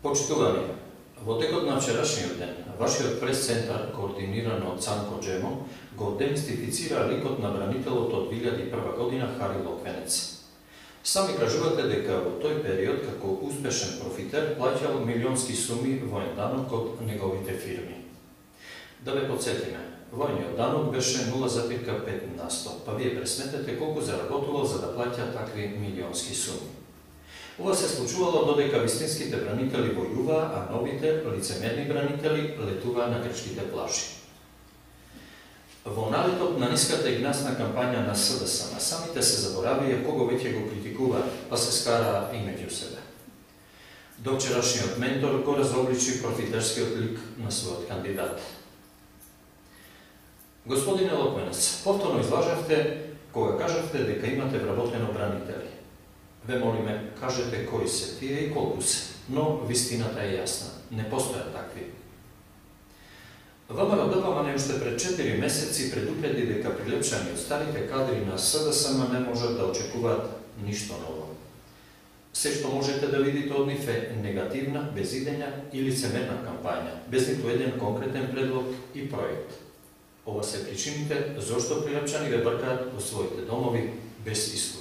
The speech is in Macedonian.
Почитувани, во текот на вчерашниот ден, вашиот прес-центар, координирано од Цанко Джемо, го демистифицира ликот на бранителот од 2001 година Хари Локвенец. Сами кажувате дека во тој период, како успешен профитер, плаќал милионски суми воен данок од неговите фирми. Да ве подсетиме, војниот данок беше 0,5%, па вие пресметете колку заработувал за да плаќа такви милионски суми. Ова се случувало додека вистинските бранители војуваа, а новите лицемерни бранители летуваа на грчките плажи. Во налетот на ниската и гнасна кампања на СДСМ, самите се заборавија кого веќе го критикуваа, па се скараа и меѓу себе. До вчерашниот ментор го разобличи профитерскиот лик на својот кандидат. Господине Локвенец, повторно излажавте кога кажавте дека имате вработено бранители. Ве молиме, кажете кои се тие и колку се, но вистината е јасна, не постојат такви. ВМРО-ДПМН уште пред 4 месеци предупреди дека прилепшани од старите кадри на СДСМ не можат да очекуваат ништо ново. Се што можете да видите од нив е негативна, безидења и лицемерна кампања, без ниту еден конкретен предлог и проект. Ова се причините зошто прилепчани ве бркаат во своите домови без искуство.